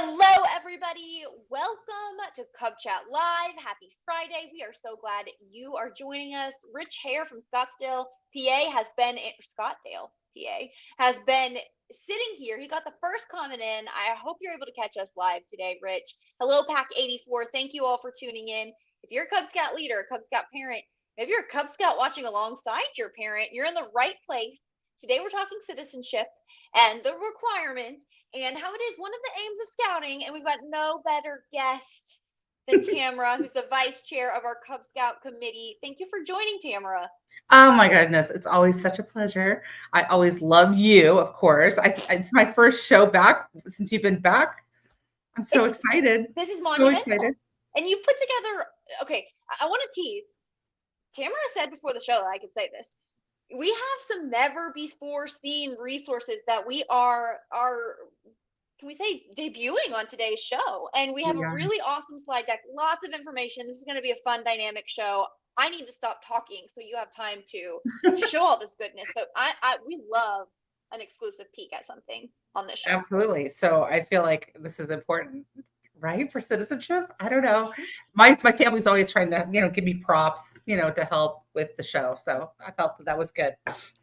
Hello, everybody. Welcome to Cub Chat Live. Happy Friday. We are so glad you are joining us. Rich Hare from Scottsdale, PA Scottsdale, PA has been sitting here. He got the first comment in. I hope you're able to catch us live today, Rich. Hello, Pack 84. Thank you all for tuning in. If you're a Cub Scout leader, a Cub Scout parent, if you're a Cub Scout watching alongside your parent, you're in the right place. Today we're talking citizenship and the requirements and how it is one of the aims of scouting, and we've got no better guest than Tamara, who's the vice chair of our Cub Scout committee. Thank you for joining, Tamara. Oh my goodness, it's always such a pleasure. I always love you, of course. It's my first show back since you've been back. I'm so excited. This is so monumental. excited. And you put together, okay, I want to tease. Tamara said before the show that I could say this. We have some never before seen resources that we are can we say debuting on today's show, and we have a really awesome slide deck, lots of information. This is going to be a fun dynamic show. I need to stop talking so you have time to show all this goodness. So we love an exclusive peek at something on this show. Absolutely. So I feel like this is important, right, for citizenship. I don't know, my family's always trying to give me props to help with the show. So I felt that was good.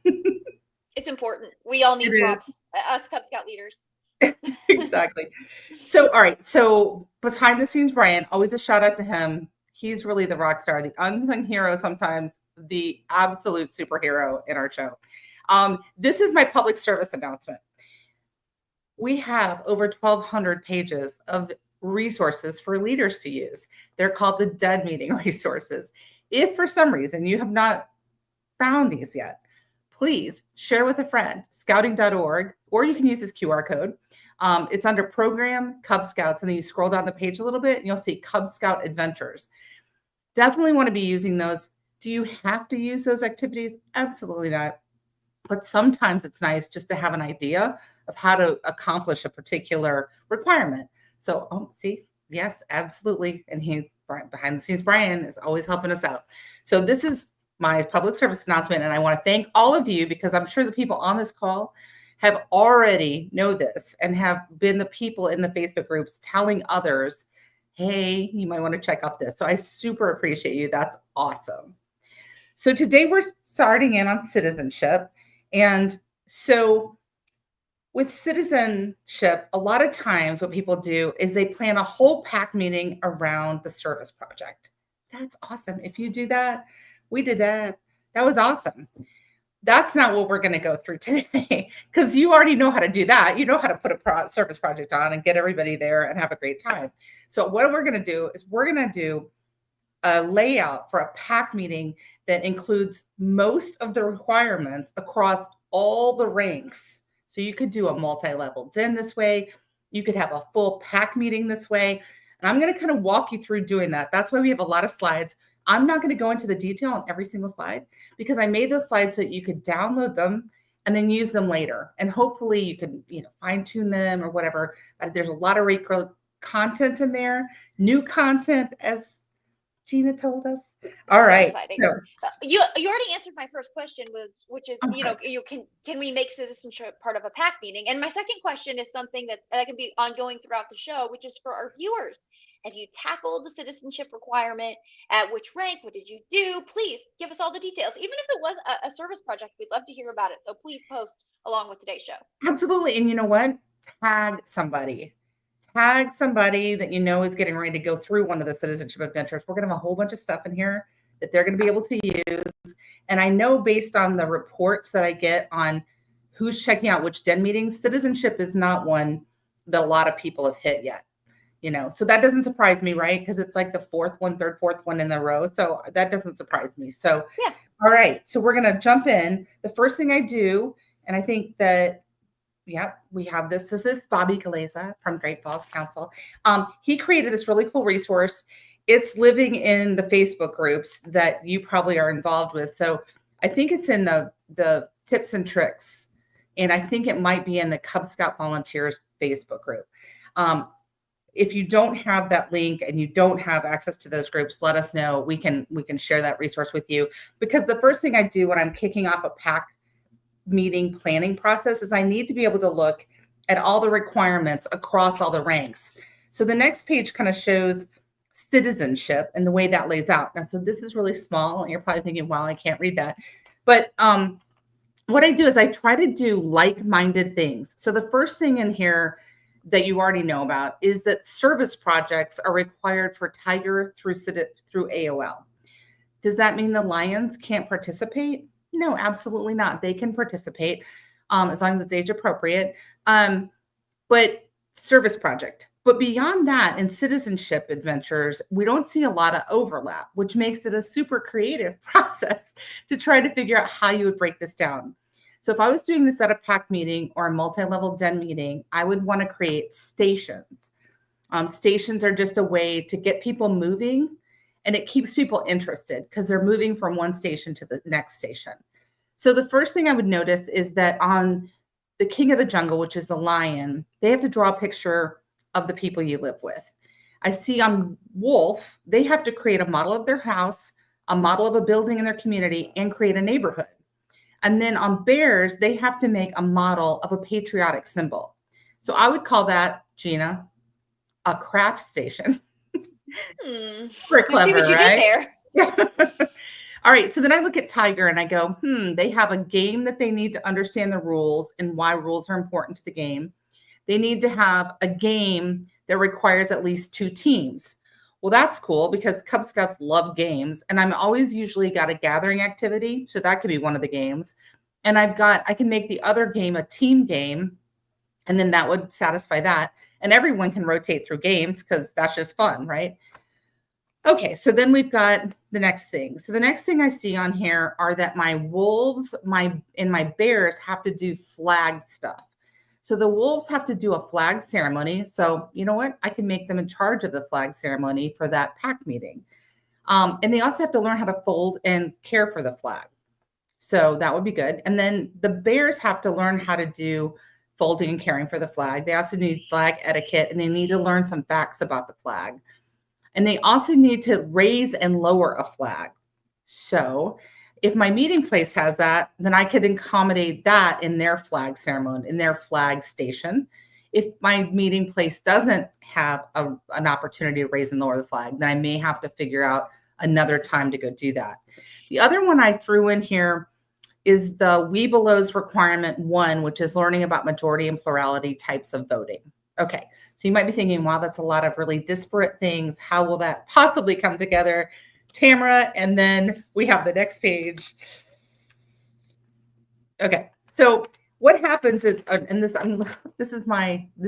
It's important. We all need props, us Cub Scout leaders. Exactly. So, all right. So behind the scenes, Brian, always a shout out to him. He's really the rock star, the unsung hero, sometimes the absolute superhero in our show. This is my public service announcement. We have over 1,200 pages of resources for leaders to use. They're called the dead meeting resources. If for some reason you have not found these yet, please share with a friend, scouting.org, or you can use this QR code. It's under program Cub Scouts, and then you scroll down the page a little bit and you'll see Cub Scout Adventures. Definitely want to be using those. Do you have to use those activities? Absolutely not. But sometimes it's nice just to have an idea of how to accomplish a particular requirement. So, see, yes, absolutely. And behind the scenes, Brian is always helping us out. So this is my public service announcement, and I want to thank all of you because I'm sure the people on this call have already know this and have been the people in the Facebook groups telling others, hey, you might want to check out this. So I super appreciate you. That's awesome. So today we're starting in on citizenship. And so with citizenship, a lot of times what people do is they plan a whole pack meeting around the service project. That's awesome. If you do that, we did that. That was awesome. That's not what we're going to go through today because you already know how to do that. You know how to put a service project on and get everybody there and have a great time. So what we're going to do is we're going to do a layout for a pack meeting that includes most of the requirements across all the ranks. So you could do a multi-level din this way. You could have a full pack meeting this way. And I'm going to kind of walk you through doing that. That's why we have a lot of slides. I'm not going to go into the detail on every single slide because I made those slides so that you could download them and then use them later. And hopefully you can, fine tune them or whatever. There's a lot of great content in there, new content, as Gina told us. All right. So, you already answered my first question, which is, can we make citizenship part of a pack meeting? And my second question is something that can be ongoing throughout the show, which is for our viewers. Have you tackled the citizenship requirement? At which rank? What did you do? Please give us all the details. Even if it was a service project, we'd love to hear about it. So please post along with today's show. Absolutely. And you know what? Tag somebody that is getting ready to go through one of the citizenship adventures. We're going to have a whole bunch of stuff in here that they're going to be able to use. And I know based on the reports that I get on who's checking out which den meetings, citizenship is not one that a lot of people have hit yet. So that doesn't surprise me, right? Because it's like the fourth one in a row. So that doesn't surprise me. So, yeah. All right. So we're going to jump in. The first thing I do, and I think that, we have this. This is Bobby Galeza from Great Falls Council. He created this really cool resource. It's living in the Facebook groups that you probably are involved with. So I think it's in the tips and tricks. And I think it might be in the Cub Scout Volunteers Facebook group. If you don't have that link and you don't have access to those groups, let us know. We can share that resource with you. Because the first thing I do when I'm kicking off a pack meeting planning process is I need to be able to look at all the requirements across all the ranks. So the next page kind of shows citizenship and the way that lays out. Now, so this is really small, and you're probably thinking, wow, I can't read that. But what I do is I try to do like-minded things. So the first thing in here that you already know about is that service projects are required for Tiger through AOL. Does that mean the Lions can't participate? No, absolutely not. They can participate as long as it's age appropriate. But service project. But beyond that, in citizenship adventures, we don't see a lot of overlap, which makes it a super creative process to try to figure out how you would break this down. So if I was doing this at a PAC meeting or a multi-level den meeting, I would want to create stations. Stations are just a way to get people moving, and it keeps people interested because they're moving from one station to the next station. So the first thing I would notice is that on the king of the jungle, which is the lion, they have to draw a picture of the people you live with. I see on wolf, they have to create a model of their house, a model of a building in their community, and create a neighborhood. And then on bears, they have to make a model of a patriotic symbol. So I would call that, Gina, a craft station. Super clever, I see what you right? did there. Yeah. All right, so then I look at Tiger and I go, they have a game that they need to understand the rules and why rules are important to the game. They need to have a game that requires at least 2 teams. Well, that's cool because Cub Scouts love games, and I'm always usually got a gathering activity, so that could be one of the games. And I can make the other game a team game, and then that would satisfy that. And everyone can rotate through games because that's just fun, right? Okay, so then we've got the next thing. So the next thing I see on here are that my wolves, my bears have to do flag stuff. So the wolves have to do a flag ceremony. So you know what? I can make them in charge of the flag ceremony for that PAC meeting. And they also have to learn how to fold and care for the flag. So that would be good. And then the bears have to learn how to do folding and caring for the flag. They also need flag etiquette, and they need to learn some facts about the flag. And they also need to raise and lower a flag. So if my meeting place has that, then I could accommodate that in their flag ceremony, in their flag station. If my meeting place doesn't have an opportunity to raise and lower the flag, then I may have to figure out another time to go do that. The other one I threw in here is the Weebelow's requirement 1, which is learning about majority and plurality types of voting. Okay, so you might be thinking, wow, that's a lot of really disparate things. How will that possibly come together? Tamara, and then we have the next page. Okay, so what happens is, and this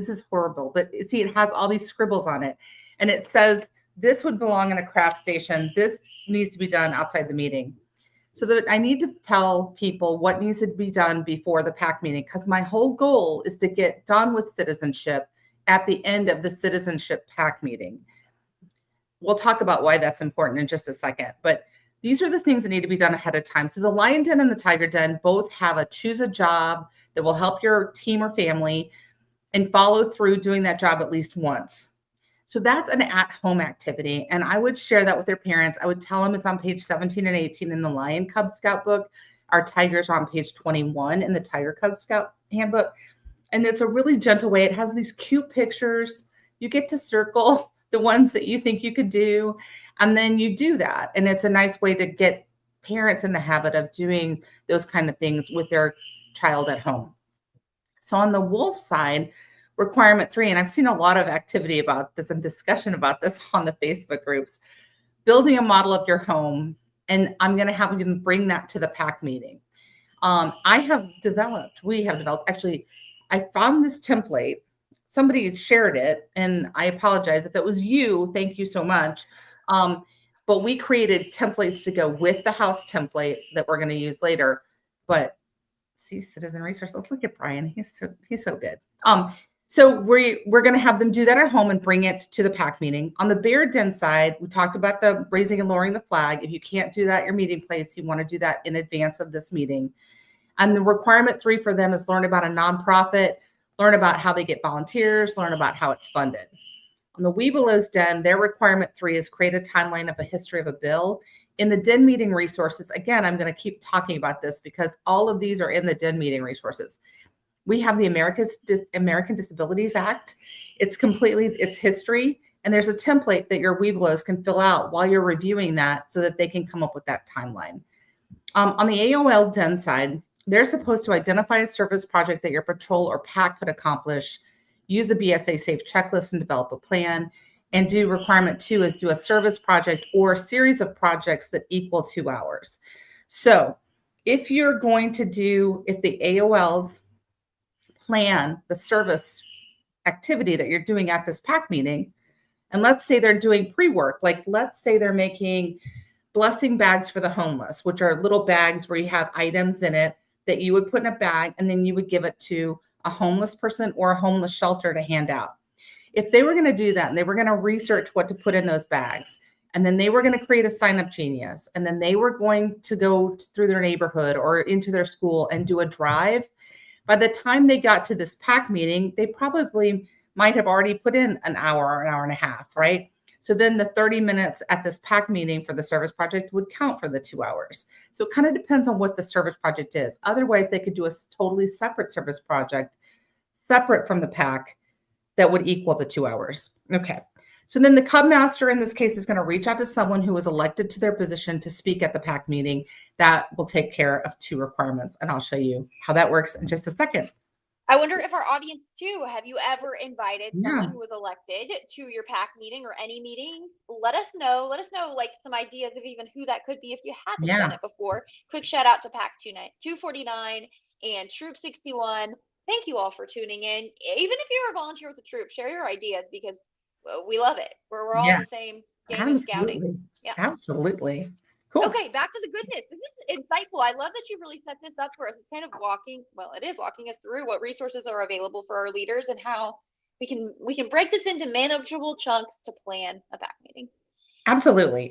is horrible, but see, it has all these scribbles on it, and it says this would belong in a craft station. This needs to be done outside the meeting. So that I need to tell people what needs to be done before the PAC meeting, because my whole goal is to get done with citizenship at the end of the citizenship PAC meeting. We'll talk about why that's important in just a second, but these are the things that need to be done ahead of time. So the Lion Den and the Tiger Den both have a choose a job that will help your team or family and follow through doing that job at least once. So that's an at-home activity, and I would share that with their parents. I would tell them it's on page 17 and 18 in the Lion Cub Scout book. Our tigers are on page 21 in the Tiger Cub Scout handbook. And it's a really gentle way. It has these cute pictures. You get to circle the ones that you think you could do, and then you do that. And it's a nice way to get parents in the habit of doing those kind of things with their child at home. So on the wolf side, requirement 3, and I've seen a lot of activity about this and discussion about this on the Facebook groups, building a model of your home. And I'm going to have you bring that to the PAC meeting. We have developed, actually, I found this template. Somebody shared it, and I apologize if it was you. Thank you so much. But we created templates to go with the house template that we're going to use later. But see, citizen resource. Let's look at Brian. He's so good. So we're going to have them do that at home and bring it to the PAC meeting. On the bear den side, we talked about the raising and lowering the flag. If you can't do that at your meeting place, you want to do that in advance of this meeting. And the requirement 3 for them is learn about a nonprofit, learn about how they get volunteers, learn about how it's funded. On the Weebelow's Den, their requirement 3 is create a timeline of a history of a bill. In the den meeting resources, again, I'm going to keep talking about this because all of these are in the den meeting resources. We have the American Disabilities Act. It's history. And there's a template that your Webelos can fill out while you're reviewing that so that they can come up with that timeline. On the AOL Den side, they're supposed to identify a service project that your patrol or pack could accomplish, use the BSA SAFE checklist and develop a plan, and do requirement 2 is do a service project or a series of projects that equal 2 hours. So if the AOLs plan the service activity that you're doing at this pack meeting, and let's say they're doing pre-work, like let's say they're making blessing bags for the homeless, which are little bags where you have items in it that you would put in a bag and then you would give it to a homeless person or a homeless shelter to hand out. If they were going to do that and they were going to research what to put in those bags, and then they were going to create a sign-up genius, and then they were going to go through their neighborhood or into their school and do a drive, by the time they got to this pack meeting, they probably might have already put in an hour or an hour and a half, right? So then the 30 minutes at this pack meeting for the service project would count for the 2 hours. So it kind of depends on what the service project is. Otherwise, they could do a totally separate service project, separate from the pack, that would equal the 2 hours. Okay. So then the Cub Master in this case is going to reach out to someone who was elected to their position to speak at the pack meeting. That will take care of 2 requirements. And I'll show you how that works in just a second. I wonder if our audience too, have you ever invited someone who was elected to your pack meeting or any meeting? Let us know. Let us know like some ideas of even who that could be if you haven't done it before. Quick shout out to Pack 249 and Troop 61. Thank you all for tuning in. Even if you're a volunteer with the troop, share your ideas because we love it. We're all the same game of scouting. Yeah. Absolutely. Cool. Okay, back to the goodness. This is insightful. I love that you really set this up for us. It's kind of walking us through what resources are available for our leaders and how we can break this into manageable chunks to plan a pack meeting. Absolutely.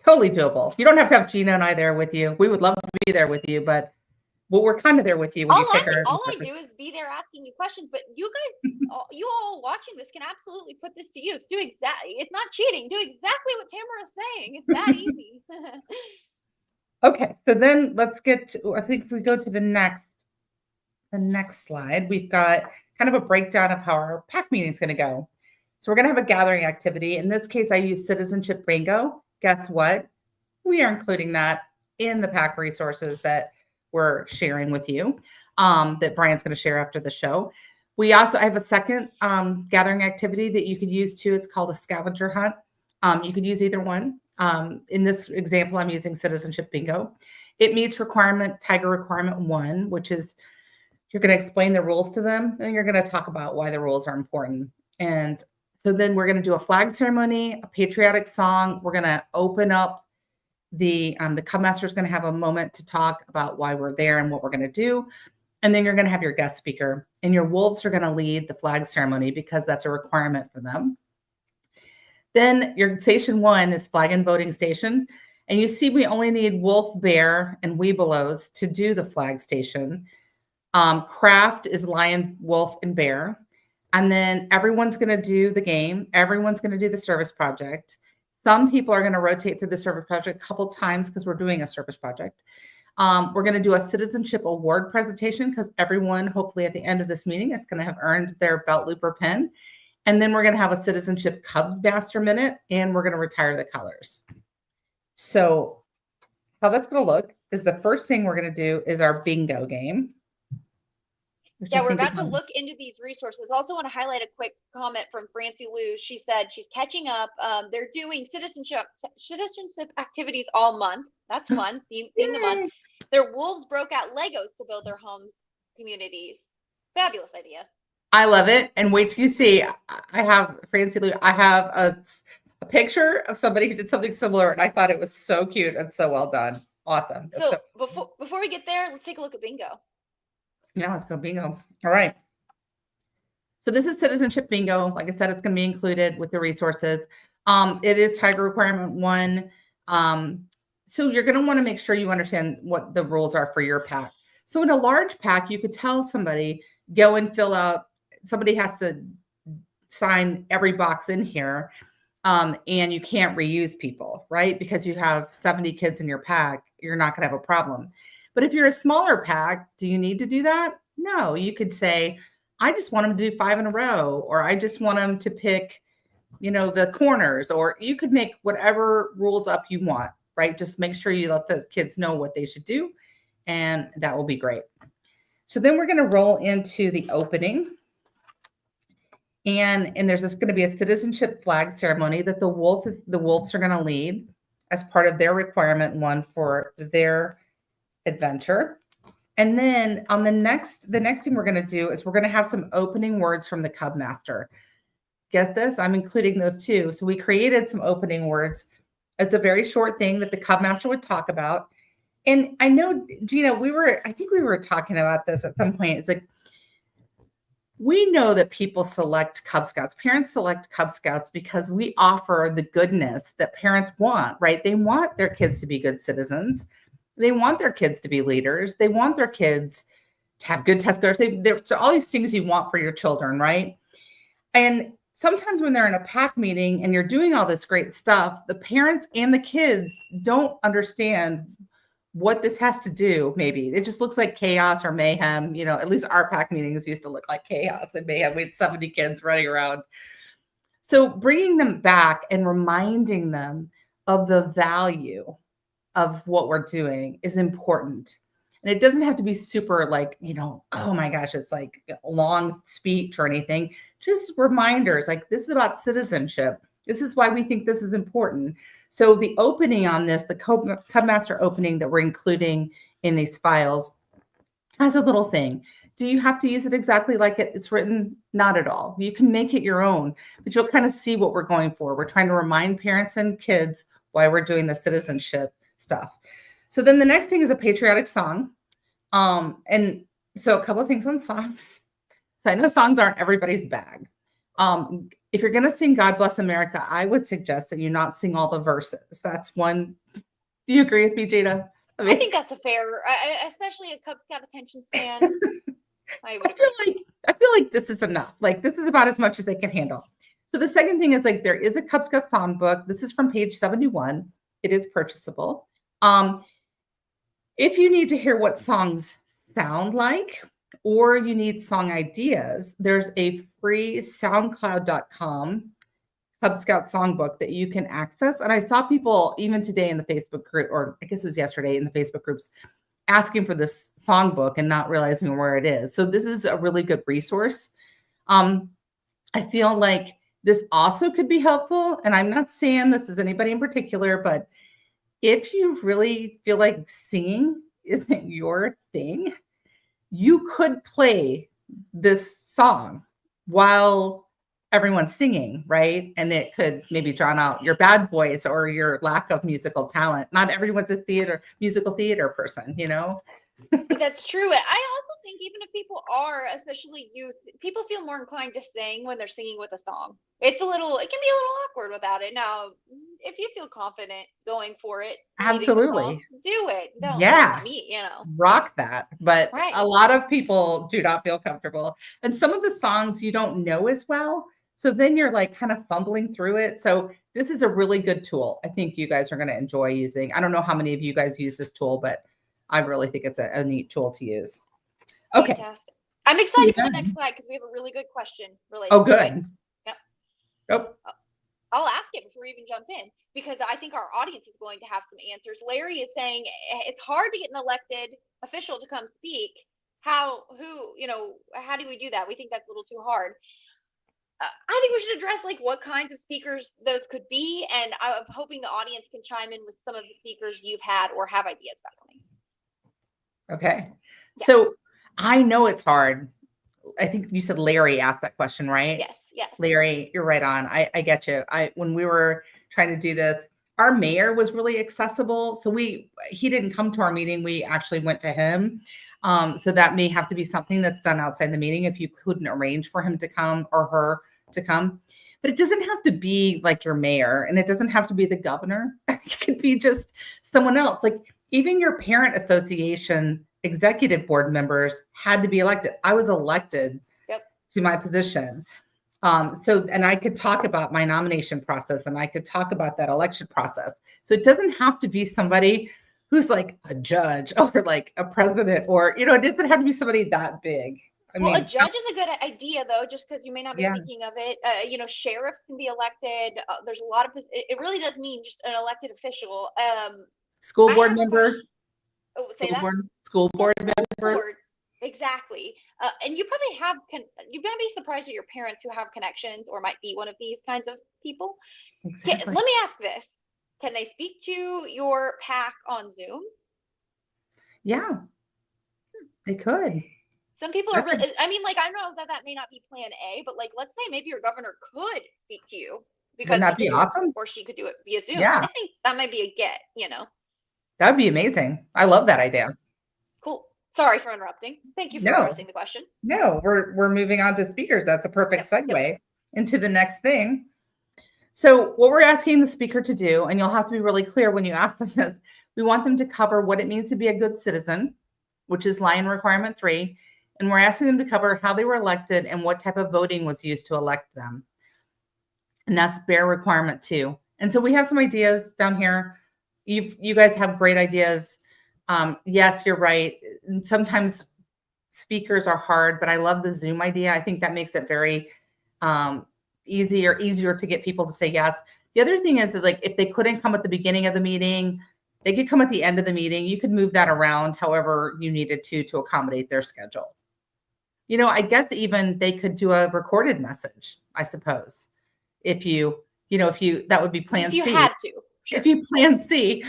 Totally doable. You don't have to have Gina and I there with you. We would love to be there with you, but we're kind of there with you when you take our. All I do is be there asking you questions, but you guys, you all watching this can absolutely put this to use. It's not cheating. Do exactly what Tamara is saying. It's that easy. Okay, so then let's get to, I think if we go to the next slide, we've got kind of a breakdown of how our pack meeting is going to go. So we're going to have a gathering activity. In this case, I use citizenship bingo. Guess what? We are including that in the pack resources that we're sharing with you, that Brian's going to share after the show. I have a second gathering activity that you could use too. It's called a scavenger hunt. You could use either one. In this example, I'm using citizenship bingo. It meets Tiger requirement 1, which is you're going to explain the rules to them and you're going to talk about why the rules are important. And so then we're going to do a flag ceremony, a patriotic song. We're going to open up the Cub Master is going to have a moment to talk about why we're there and what we're going to do. And then you're going to have your guest speaker, and your wolves are going to lead the flag ceremony because that's a requirement for them. Then your station 1 is flag and voting station. And you see we only need wolf, bear, and webelos to do the flag station. Craft is lion, wolf, and bear. And then everyone's going to do the game. Everyone's going to do the service project. Some people are going to rotate through the service project a couple times because we're doing a service project. We're going to do a citizenship award presentation because everyone, hopefully at the end of this meeting, is going to have earned their belt loop or pin. And then we're going to have a citizenship Cub Master minute, and we're going to retire the colors. So how that's going to look is the first thing we're going to do is our bingo game. Yeah, we're about to look into these resources. Also want to highlight a quick comment from Francie Lou. She said she's catching up. They're doing citizenship activities all month. That's fun. Theme of the month. Their wolves broke out Legos to build their homes communities. Fabulous idea. I love it. And wait till you see. I have Francie Lou. I have a picture of somebody who did something similar, and I thought it was so cute and so well done. Awesome. So before we get there, let's take a look at bingo. Yeah, let's go bingo. All right. So this is citizenship bingo. Like I said, it's going to be included with the resources. It is Tiger requirement 1. So you're going to want to make sure you understand what the rules are for your pack. So in a large pack, you could tell somebody, go and fill out, somebody has to sign every box in here. And you can't reuse people, right? Because you have 70 kids in your pack, you're not going to have a problem. But if you're a smaller pack, do you need to do that? No, you could say, I just want them to do 5 in a row, or I just want them to pick, the corners, or you could make whatever rules up you want, right? Just make sure you let the kids know what they should do, and that will be great. So then we're going to roll into the opening. And there's going to be a citizenship flag ceremony that the Wolves are going to lead as part of their requirement one for their adventure. And then on the next thing we're going to do is we're going to have some opening words from the Cub Master. Get this? I'm including those too. So we created some opening words. It's a very short thing that the Cub Master would talk about. And I know, Gina, I think we were talking about this at some point. It's like, we know that people select Cub Scouts, parents select Cub Scouts because we offer the goodness that parents want, right? They want their kids to be good citizens. They want their kids to be leaders. They want their kids to have good test scores. There's all these things you want for your children, right? And sometimes when they're in a pack meeting and you're doing all this great stuff, the parents and the kids don't understand what this has to do. Maybe it just looks like chaos or mayhem. At least our pack meetings used to look like chaos and mayhem. We had 70 kids running around. So bringing them back and reminding them of the value of what we're doing is important. And it doesn't have to be super like, oh my gosh, it's like a long speech or anything. Just reminders like this is about citizenship. This is why we think this is important. So the opening on this, the Cub Master opening that we're including in these files has a little thing. Do you have to use it exactly like it's written? Not at all. You can make it your own, but you'll kind of see what we're going for. We're trying to remind parents and kids why we're doing the citizenship stuff. So then the next thing is a patriotic song. And so a couple of things on songs. So I know songs aren't everybody's bag. If you're going to sing God Bless America, I would suggest that you not sing all the verses. That's one. Do you agree with me, Jada? I think that's a fair, especially a Cub Scout attention span. I feel like this is enough. Like this is about as much as they can handle. So the second thing is like there is a Cub Scout songbook. This is from page 71. It is purchasable. If you need to hear what songs sound like, or you need song ideas, there's a free soundcloud.com Cub Scout songbook that you can access. And I saw people even today in the Facebook group, or I guess it was yesterday in the Facebook groups, asking for this songbook and not realizing where it is. So this is a really good resource. I feel like this also could be helpful. And I'm not saying this is anybody in particular, but if you really feel like singing isn't your thing, you could play this song while everyone's singing, right? And it could maybe drown out your bad voice or your lack of musical talent. Not everyone's a musical theater person, That's true. And I also think even if people are, especially youth, people feel more inclined to sing when they're singing with a song. It can be a little awkward without it. Now, if you feel confident going for it, absolutely song, do it. Don't let me, rock that. But right. A lot of people do not feel comfortable. And some of the songs you don't know as well. So then you're like kind of fumbling through it. So this is a really good tool. I think you guys are going to enjoy using. I don't know how many of you guys use this tool, but I really think it's a neat tool to use. Okay. Fantastic. I'm excited for the next slide because we have a really good question related. Oh, good. Yep. Oh. I'll ask it before we even jump in because I think our audience is going to have some answers. Larry is saying it's hard to get an elected official to come speak. How do we do that? We think that's a little too hard. I think we should address like what kinds of speakers those could be, and I'm hoping the audience can chime in with some of the speakers you've had or have ideas about coming. Okay. Yeah. So I know it's hard. I think you said Larry asked that question, right? Yes. Larry, you're right on. I get you. When we were trying to do this, our mayor was really accessible. So he didn't come to our meeting. We actually went to him. So that may have to be something that's done outside the meeting if you couldn't arrange for him to come or her to come. But it doesn't have to be like your mayor, and it doesn't have to be the governor. It could be just someone else. Like even your parent association executive board members had to be elected. I was elected to my position. And I could talk about my nomination process and I could talk about that election process. So it doesn't have to be somebody who's like a judge or like a president, or, it doesn't have to be somebody that big. I Well, a mean, judge is a good idea, though, just because you may not be yeah, thinking of it. Sheriffs can be elected. There's a lot of it really does mean just an elected official. school I board have a question. member, Oh, say school that. board, school Yes, board school member. board. Exactly. And you probably have you're gonna be surprised at your parents who have connections or might be one of these kinds of people. Exactly. Let me ask this: can they speak to your pack on Zoom? Yeah, they could. Some people are That's a really, I mean, like, I know that that may not be plan A, but like, let's say maybe your governor could speak to you because Wouldn't he that could be do it awesome? or she could do it via Zoom. I Yeah, think that might be a get. that'd be amazing. I love that idea. Cool. Sorry for interrupting. Thank you for No, addressing the question. no, we're moving on to speakers. That's a perfect Yep. segue into the next thing. So, what we're asking the speaker to do, and you'll have to be really clear when you ask them this, we want them to cover what it means to be a good citizen, which is line requirement 3. And we're asking them to cover how they were elected and what type of voting was used to elect them. And that's bear requirement 2. And so we have some ideas down here. You guys have great ideas. Yes, you're right. Sometimes speakers are hard, but I love the Zoom idea. I think that makes it very easier to get people to say yes. The other thing is like if they couldn't come at the beginning of the meeting, they could come at the end of the meeting. You could move that around however you needed to accommodate their schedule. I guess even they could do a recorded message, I suppose. If that would be plan If you C. had to, sure. If you plan C,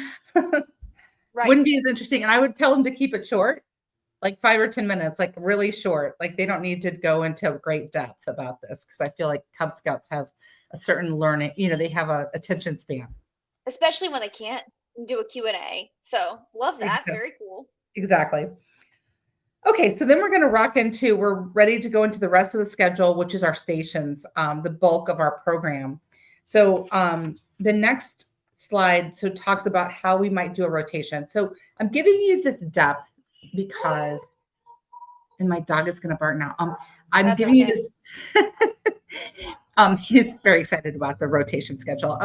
Right. wouldn't be as interesting. And I would tell them to keep it short, like 5 or 10 minutes, like really short. Like they don't need to go into great depth about this because I feel like Cub Scouts have a certain learning, they have a attention span. Especially when they can't do a Q&A. So love that. Very cool. Exactly. Okay, so then we're ready to go into the rest of the schedule, which is our stations, the bulk of our program. So the next slide talks about how we might do a rotation. So I'm giving you this depth because, and my dog is going to bark now. I'm giving you this. He's very excited about the rotation schedule.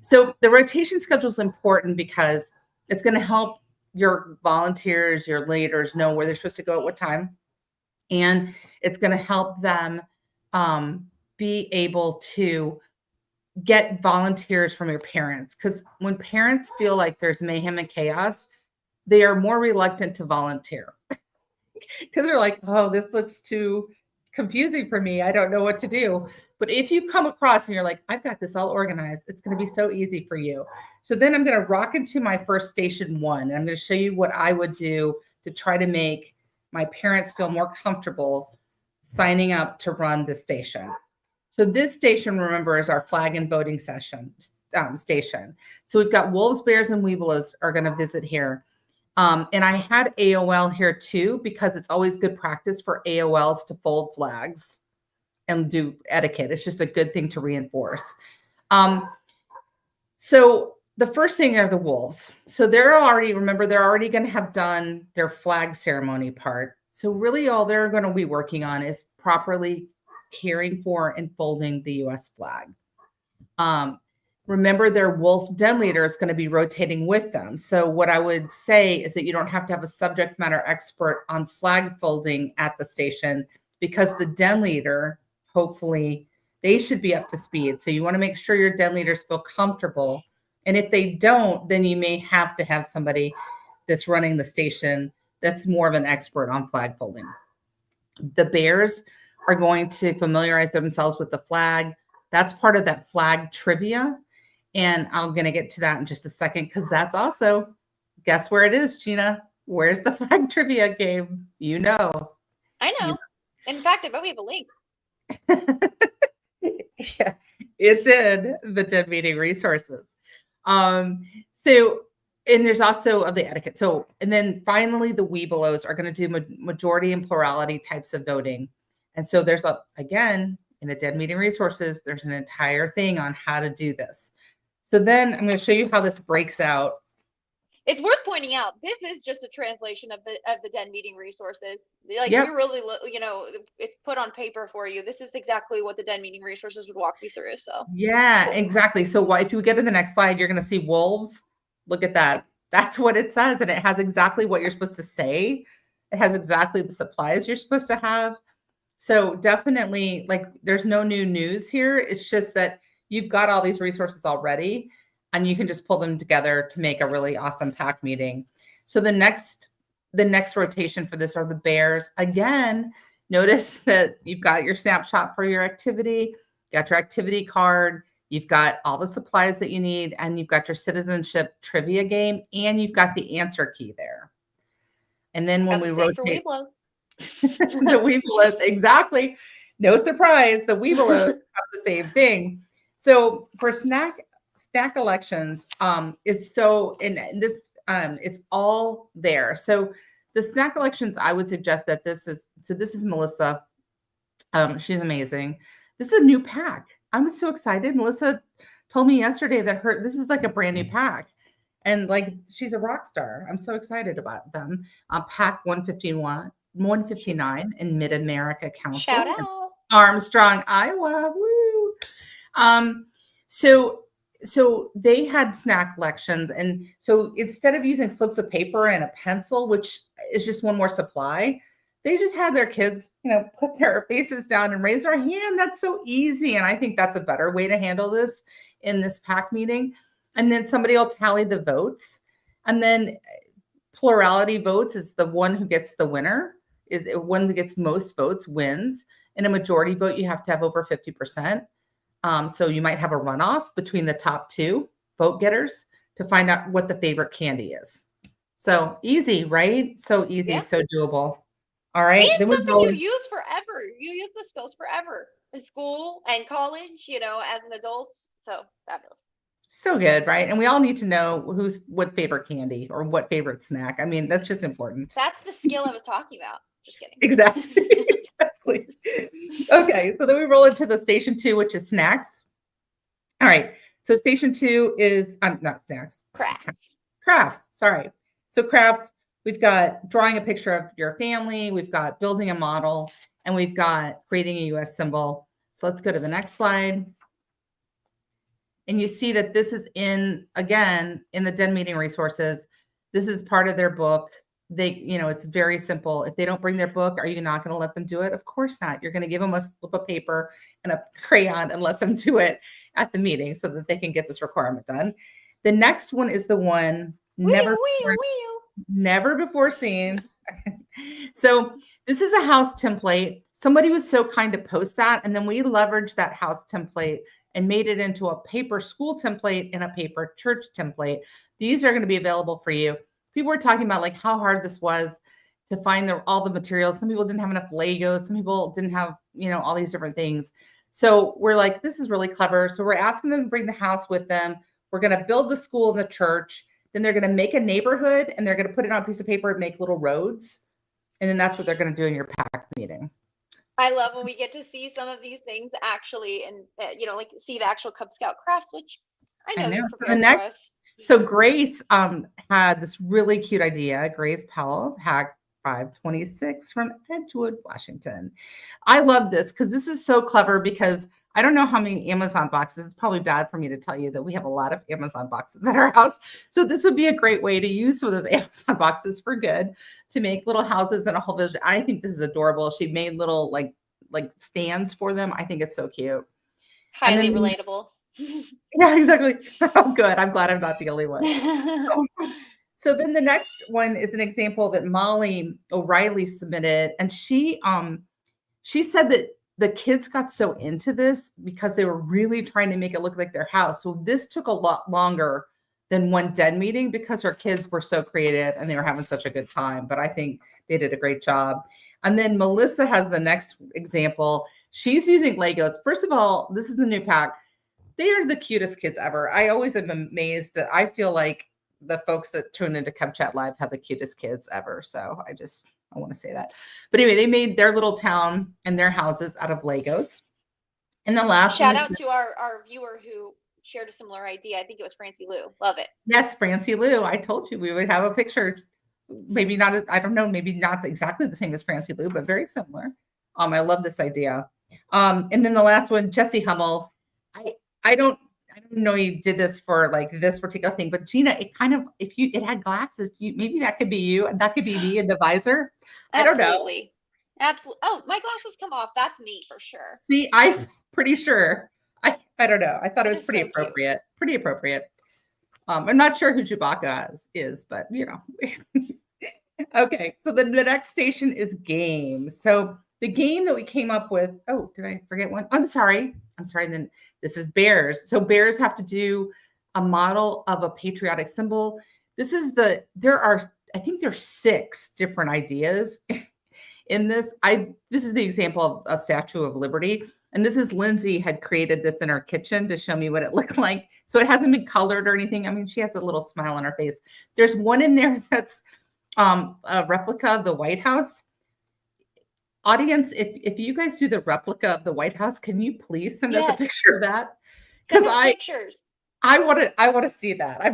So the rotation schedule is important because it's going to help your volunteers, your leaders know where they're supposed to go at what time. And it's going to help them be able to get volunteers from your parents. Because when parents feel like there's mayhem and chaos, they are more reluctant to volunteer. Because they're like, oh, this looks too confusing for me. I don't know what to do. But if you come across and you're like, I've got this all organized, it's going to be so easy for you. So then I'm going to rock into my first station 1. And I'm going to show you what I would do to try to make my parents feel more comfortable signing up to run the station. So this station, remember, is our flag and voting station. So we've got wolves, bears, and weebles are going to visit here. And I had AOL here too, because it's always good practice for AOLs to fold flags and do etiquette. It's just a good thing to reinforce. So the first thing are the wolves. So they're already going to have done their flag ceremony part. So really all they're going to be working on is properly caring for and folding the U.S. flag. Remember, their wolf den leader is going to be rotating with them. So what I would say is that you don't have to have a subject matter expert on flag folding at the station because the den leader, hopefully, they should be up to speed. So you want to make sure your den leaders feel comfortable. And if they don't, then you may have to have somebody that's running the station that's more of an expert on flag folding. The bears are going to familiarize themselves with the flag. That's part of that flag trivia. And I'm going to get to that in just a second because that's also, guess where it is, Gina? Where's the flag trivia game? I know. In fact, I bet we have a link. Yeah, it's in the den meeting resources. And there's also of the etiquette. So, and then finally, the Webelos are going to do majority and plurality types of voting. And so there's again, in the den meeting resources, there's an entire thing on how to do this. So then I'm going to show you how this breaks out. It's worth pointing out this is just a translation of the den meeting resources. Like we really, it's put on paper for you. This is exactly what the den meeting resources would walk you through. So yeah, exactly. So if you get to the next slide, you're going to see wolves. Look at that. That's what it says. And it has exactly what you're supposed to say. It has exactly the supplies you're supposed to have. So definitely, like, there's no new news here. It's just that you've got all these resources already and you can just pull them together to make a really awesome pack meeting. So the next rotation for this are the bears. Again, notice that you've got your snapshot for your activity, you got your activity card, you've got all the supplies that you need, and you've got your citizenship trivia game, and you've got the answer key there. And then when Got we the same for rotate Weeblos. the Weebelos, exactly. No surprise, the Weebelos have the same thing. So for snack elections, it's so in this it's all there. So the snack elections, I would suggest that this is Melissa. She's amazing. This is a new pack. I'm so excited. Melissa told me yesterday that this is like a brand new pack. And like she's a rock star. I'm so excited about them. Pack 159 in Mid-America Council. Shout out. Armstrong, Iowa. Woo. So they had snack elections. And so instead of using slips of paper and a pencil, which is just one more supply, they just had their kids, put their faces down and raise their hand. That's so easy. And I think that's a better way to handle this in this pack meeting. And then somebody will tally the votes. And then plurality votes is the one who gets the winner, is the one that gets most votes wins. In a majority vote, you have to have over 50%. So you might have a runoff between the top two vote getters to find out what the favorite candy is. So easy, right? So easy, so doable. All right. And something you use forever. You use the skills forever in school and college, as an adult. So fabulous. So good, right? And we all need to know what favorite candy or what favorite snack. I mean, that's just important. That's the skill I was talking about. Just kidding. Exactly. Exactly. Okay, so then we roll into the station 2, which is snacks. All right. So station 2 is not snacks. Crafts. Sorry. So crafts. We've got drawing a picture of your family. We've got building a model, and we've got creating a U.S. symbol. So let's go to the next slide. And you see that this is in the Den meeting resources. This is part of their book. It's very simple. If they don't bring their book, are you not going to let them do it? Of course not. You're going to give them a slip of paper and a crayon and let them do it at the meeting so that they can get this requirement done. The next one is the one never before seen. So this is a house template. Somebody was so kind to post that, and then we leveraged that house template and made it into a paper school template and a paper church template. These are going to be available for you. People were talking about like how hard this was to find all the materials. Some people didn't have enough Legos. Some people didn't have, all these different things. So we're like, this is really clever. So we're asking them to bring the house with them. We're going to build the school and the church. Then they're going to make a neighborhood and they're going to put it on a piece of paper and make little roads. And then that's what they're going to do in your pack meeting. I love when we get to see some of these things actually, and see the actual Cub Scout crafts, which I know. So the next, so Grace had this really cute idea. Grace Powell, Pack 526 from Edgewood, Washington. I love this because this is so clever because I don't know how many Amazon boxes. It's probably bad for me to tell you that we have a lot of Amazon boxes at our house. So this would be a great way to use some of those Amazon boxes for good to make little houses and a whole village. I think this is adorable. She made little like stands for them. I think it's so cute. Highly relatable. Yeah, exactly. Oh, good. I'm glad I'm not the only one. So then the next one is an example that Molly O'Reilly submitted. And she said that the kids got so into this because they were really trying to make it look like their house. So this took a lot longer than one Den meeting because her kids were so creative and they were having such a good time. But I think they did a great job. And then Melissa has the next example. She's using Legos. First of all, this is the new pack. They are the cutest kids ever. I always am amazed that I feel like the folks that tune into Cub Chat Live have the cutest kids ever. So I want to say that. But anyway, they made their little town and their houses out of Legos. And the last shout out to our viewer who shared a similar idea. I think it was Francie Lou. Love it. Yes, Francie Lou. I told you we would have a picture. Maybe not, I don't know, maybe not exactly the same as Francie Lou, but very similar. I love this idea. And then the last one, Jessie Hummel. I don't didn't know you did this for like this particular thing, but Gina, it kind of, if you, it had glasses, maybe that could be you and that could be me in the visor. I don't know. Absolutely. Absolutely. Oh, my glasses come off. That's me for sure. See, I'm pretty sure. I don't know. I thought it It was is pretty so cute. appropriate. Pretty appropriate. I'm not sure who Chewbacca is, but you know. Okay, so the next station is games. So the game that we came up with, oh, did I forget one? I'm sorry. Then this is bears. So bears have to do a model of a patriotic symbol. I think there's 6 different ideas in this. This is the example of a Statue of Liberty. And this is Lindsay had created this in her kitchen to show me what it looked like. So it hasn't been colored or anything. I mean, she has a little smile on her face. There's one in there that's a replica of the White House. Audience, if you guys do the replica of the White House, can you please send us a picture of that? Because I want to see that. I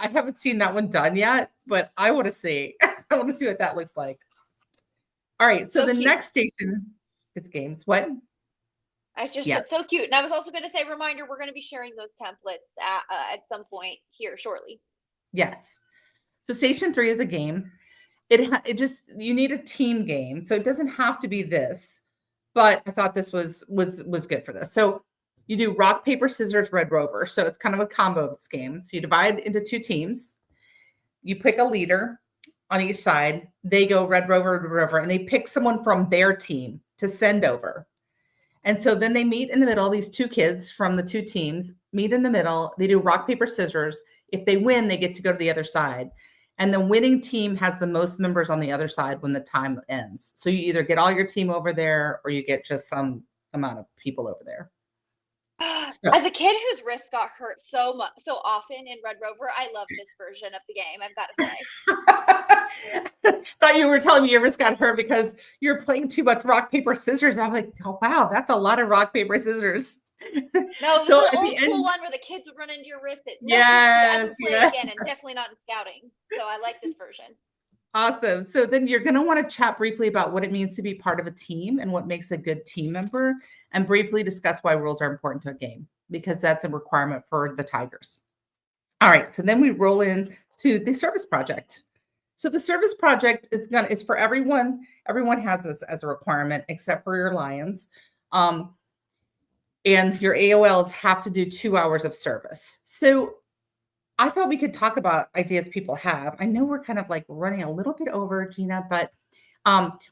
haven't seen that one done yet, but I want to see. I want to see what that looks like. All right, so the next station is games. What? I just said so cute. And I was also going to say, reminder, we're going to be sharing those templates at some point here shortly. Yes. So station 3 is a game. It just, you need a team game. So it doesn't have to be this, but I thought this was good for this. So you do rock, paper, scissors, Red Rover. So it's kind of a combo of this game. So you divide into 2 teams. You pick a leader on each side. They go Red Rover, and they pick someone from their team to send over. And so then they meet in the middle. These 2 kids from the 2 teams meet in the middle. They do rock, paper, scissors. If they win, they get to go to the other side. And the winning team has the most members on the other side when the time ends. So you either get all your team over there or you get just some amount of people over there. So. As a kid whose wrist got hurt so often in Red Rover, I love this version of the game, I've got to say. Thought you were telling me your wrist got hurt because you're playing too much rock, paper, scissors. I'm like, oh, wow, that's a lot of rock, paper, scissors. No, it was the old school one where the kids would run into your wrist. Yes. Again, and definitely not in scouting. So I like this version. Awesome. So then you're going to want to chat briefly about what it means to be part of a team and what makes a good team member, and briefly discuss why rules are important to a game, because that's a requirement for the Tigers. All right. So then we roll into the service project. So the service project is for everyone. Everyone has this as a requirement except for your Lions. And your AOLs have to do 2 hours of service. So I thought we could talk about ideas people have. I know we're kind of like running a little bit over, Gina, but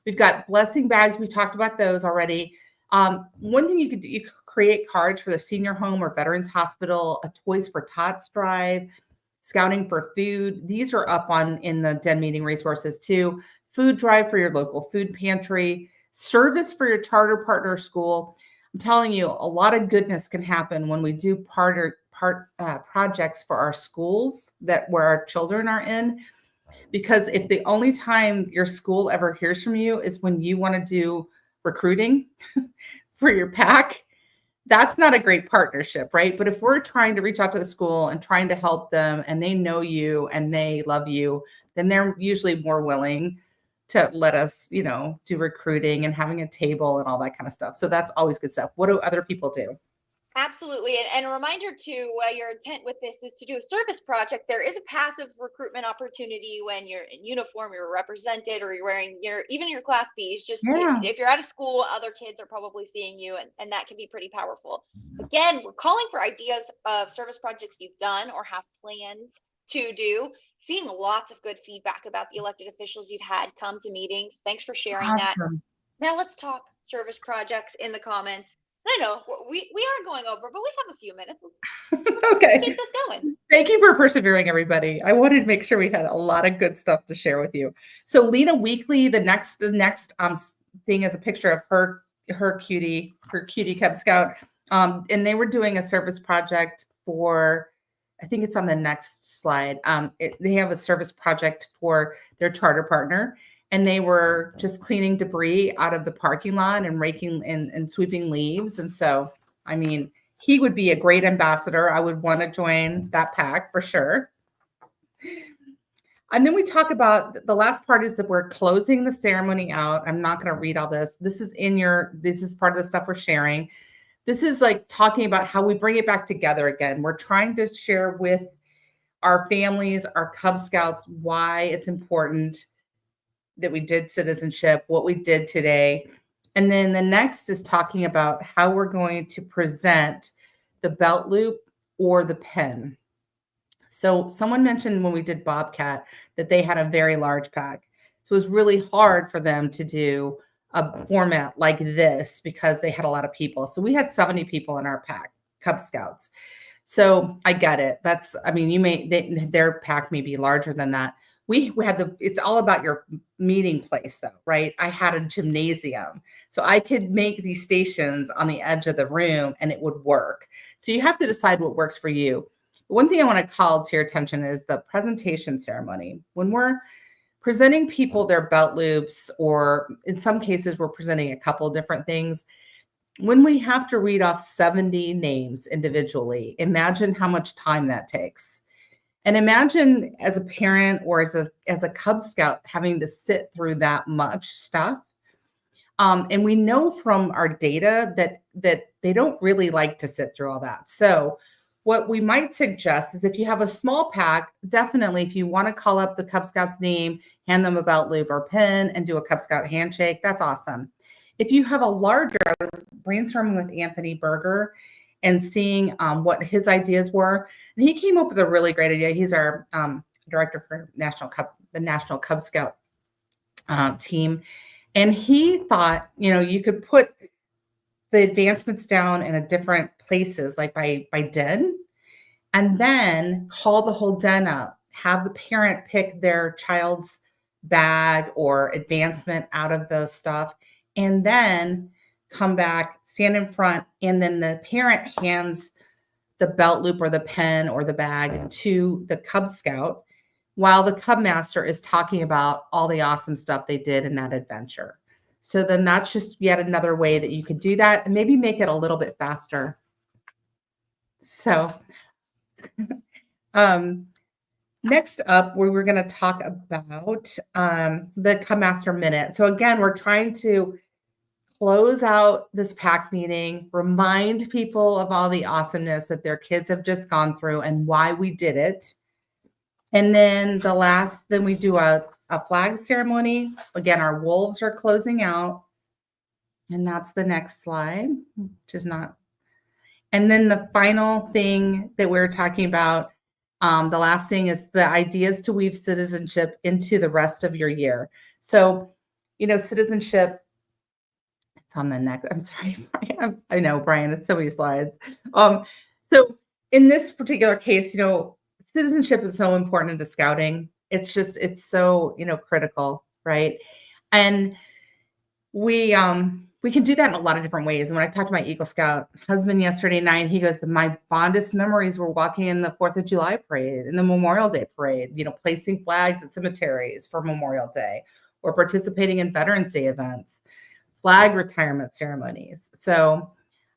we've got blessing bags. We talked about those already. One thing you could create cards for the senior home or veterans hospital, a Toys for Tots drive, scouting for food. These are up in the Den meeting resources too. Food drive for your local food pantry, service for your charter partner school. I'm telling you, a lot of goodness can happen when we do projects for our schools where our children are in. Because if the only time your school ever hears from you is when you want to do recruiting for your pack, that's not a great partnership, right? But if we're trying to reach out to the school and trying to help them, and they know you and they love you, then they're usually more willing to let us, do recruiting and having a table and all that kind of stuff. So that's always good stuff. What do other people do? Absolutely. And a reminder too, your intent with this is to do a service project. There is a passive recruitment opportunity when you're in uniform, you're represented, or you're wearing even your Class Bs. Just if you're at a school, other kids are probably seeing you, and that can be pretty powerful. Again, we're calling for ideas of service projects you've done or have plans to do. Seeing lots of good feedback about the elected officials you've had come to meetings. Thanks for sharing that. Now let's talk service projects in the comments. I know we are going over, but we have a few minutes. Okay. Let's keep this going. Thank you for persevering, everybody. I wanted to make sure we had a lot of good stuff to share with you. So Lena Weekly, the next thing is a picture of her cutie Cub Scout. And they were doing a service project for, I think it's on the next slide. They have a service project for their charter partner, and they were just cleaning debris out of the parking lot and raking and sweeping leaves. And so, I mean, he would be a great ambassador. I would want to join that pack for sure. And then we talk about the last part is that we're closing the ceremony out. I'm not going to read all this. This is part of the stuff we're sharing. this is like talking about how we bring it back together again. We're trying to share with our families, our Cub Scouts, why it's important that we did citizenship, what we did today. And then the next is talking about how we're going to present the belt loop or the pin. So someone mentioned when we did Bobcat that they had a very large pack. So it was really hard for them to do a format like this because they had a lot of people. So we had 70 people in our pack, Cub Scouts. So I get it. That's, I mean, their pack may be larger than that. We had it's all about your meeting place though, right? I had a gymnasium. So I could make these stations on the edge of the room and it would work. So you have to decide what works for you. One thing I want to call to your attention is the presentation ceremony. When we're presenting people their belt loops, or in some cases, we're presenting a couple different things. When we have to read off 70 names individually, imagine how much time that takes. And imagine as a parent or as a Cub Scout having to sit through that much stuff. And we know from our data that they don't really like to sit through all that. So what we might suggest is if you have a small pack, definitely if you want to call up the Cub Scout's name, hand them a belt loop or pin and do a Cub Scout handshake, that's awesome. If you have a larger, I was brainstorming with Anthony Berger and seeing what his ideas were. And he came up with a really great idea. He's our director for the National Cub Scout team. And he thought, you could put the advancements down in a different places, like by den, and then call the whole den up, have the parent pick their child's bag or advancement out of the stuff, and then come back, stand in front, and then the parent hands the belt loop or the pen or the bag to the Cub Scout while the Cub Master is talking about all the awesome stuff they did in that adventure. So then that's just yet another way that you could do that and maybe make it a little bit faster. So next up, we were going to talk about the Cub Master Minute. So again, we're trying to close out this pack meeting, remind people of all the awesomeness that their kids have just gone through and why we did it. And then then we do a flag ceremony. Again, our wolves are closing out. And that's the next slide, which is not. And then the final thing that we're talking about, the last thing is the ideas to weave citizenship into the rest of your year. So, citizenship, it's on the next, I'm sorry, Brian. I know, Brian, it's so many slides. So in this particular case, citizenship is so important into scouting. It's so, critical, right? And we can do that in a lot of different ways. And when I talked to my Eagle Scout husband yesterday night, he goes, my fondest memories were walking in the 4th of July parade and the Memorial Day parade, placing flags at cemeteries for Memorial Day or participating in Veterans Day events, flag retirement ceremonies. So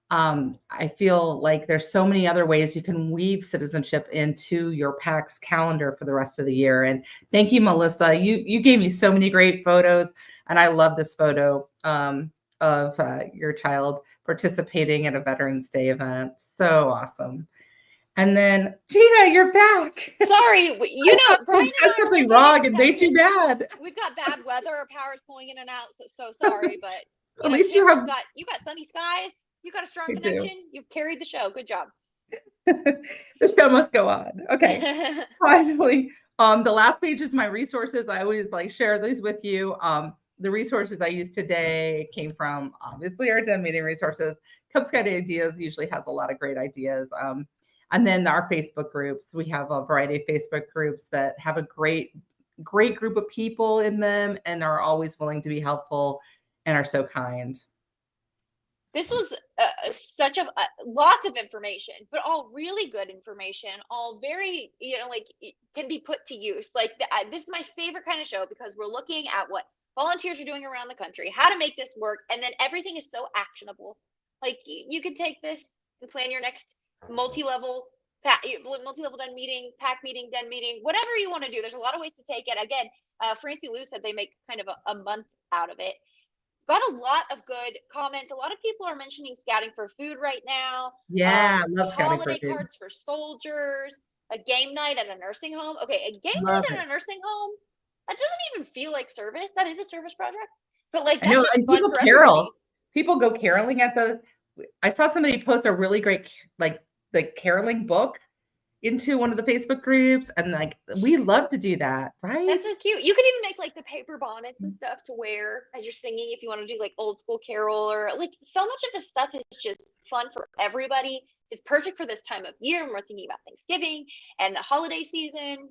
I feel like there's so many other ways you can weave citizenship into your PAC's calendar for the rest of the year. And thank you, Melissa. You gave me so many great photos. And I love this photo of your child participating at a Veterans Day event. So awesome. And then, Gina, you're back. Sorry, Brian said something wrong and made you mad. We've got bad weather. Power's pulling in and out. So sorry, but at least you got sunny skies. You got a strong connection. You've carried the show. Good job. The show must go on. Okay. Finally, the last page is my resources. I always share these with you. The resources I used today came from obviously our den meeting resources. Cub Scout Ideas usually has a lot of great ideas. And then our Facebook groups. We have a variety of Facebook groups that have a great group of people in them and are always willing to be helpful and are so kind. This was such lots of information, but all really good information, all very, can be put to use. This is my favorite kind of show because we're looking at what volunteers are doing around the country, how to make this work, and then everything is so actionable. You can take this and plan your next multi-level den meeting, pack meeting, den meeting, whatever you want to do. There's a lot of ways to take it. Again, Francie Lou said they make kind of a month out of it. got a lot of good comments. A lot of people are mentioning scouting for food right now. Yeah, I love scouting for Holiday food. cards for soldiers, a game night at a nursing home. Okay, a game Love night it. at a nursing home, that doesn't even feel like service. That is a service project. But like I that's know, just and fun people for carol. everybody. People go caroling at the. I saw somebody post a really great like the caroling book into one of the Facebook groups, and like we love to do that, That's right? so cute. You could even make like the paper bonnets and stuff to wear as you're singing if you want to do like old school carol or like so much of this stuff is just fun for everybody. It's perfect for this time of year when we're thinking about Thanksgiving and the holiday season.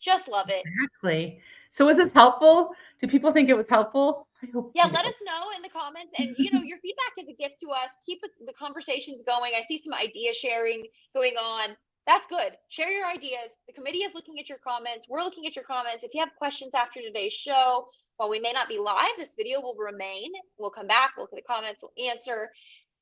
Just love it. Exactly. So was this helpful? Do people think it was helpful? I hope Yeah, they let do. us know in the comments. And, your feedback is a gift to us. Keep the conversations going. I see some idea sharing going on. That's good. Share your ideas. The committee is looking at your comments. We're looking at your comments. If you have questions after today's show, while we may not be live, this video will remain. We'll come back, we'll look at the comments, we'll answer.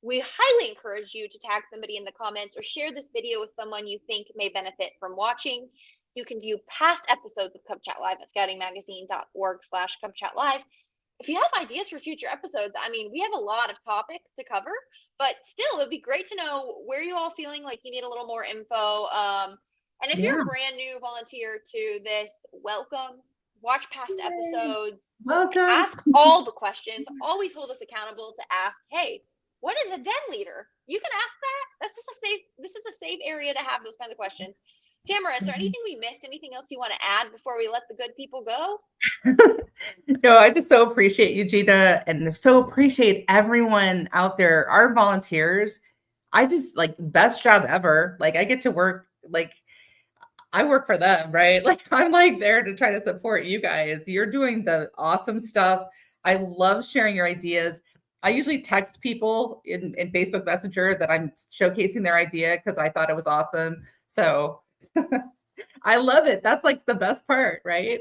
We highly encourage you to tag somebody in the comments or share this video with someone you think may benefit from watching. You can view past episodes of Cub Chat Live at scoutingmagazine.org/CubChatLive. If you have ideas for future episodes, I mean, we have a lot of topics to cover, but still, it'd be great to know where you all feeling like you need a little more info. And if you're Yeah. a brand new volunteer to this, welcome. Watch past Yay. episodes. Welcome. Ask all the questions. Always hold us accountable to ask, hey, what is a den leader? You can ask that. This is a safe area to have those kinds of questions. Tamara, is there anything we missed? Anything else you want to add before we let the good people go? No, I just so appreciate you, Gina, and so appreciate everyone out there, our volunteers. I just like best job ever. Like I get to work like I work for them, right? Like I'm like there to try to support you guys. You're doing the awesome stuff. I love sharing your ideas. I usually text people in Facebook Messenger that I'm showcasing their idea because I thought it was awesome. So I love it. That's like the best part, right?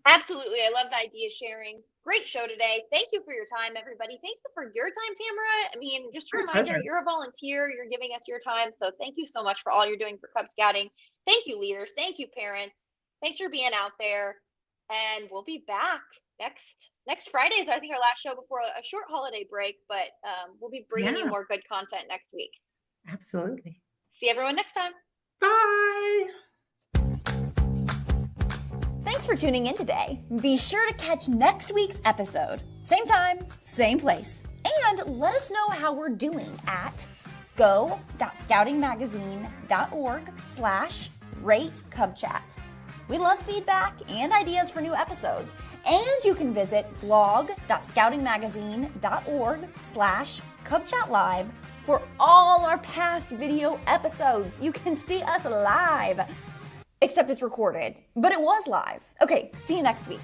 Absolutely. I love the idea sharing. Great show today. Thank you for your time, everybody. Thank you for your time, Tamara. I mean, just a My reminder, pleasure. you're a volunteer. You're giving us your time. So thank you so much for all you're doing for Cub Scouting. Thank you, leaders. Thank you, parents. Thanks for being out there. And we'll be back next Friday is I think our last show before a short holiday break, but we'll be bringing you Yeah, more good content next week. absolutely. See everyone next time. Bye. Thanks for tuning in today. Be sure to catch next week's episode. Same time, same place. And let us know how we're doing at go.scoutingmagazine.org/rate-cubchat. We love feedback and ideas for new episodes. And you can visit blog.scoutingmagazine.org/cubchatlive for all our past video episodes. You can see us live. Except it's recorded, but it was live. Okay, see you next week.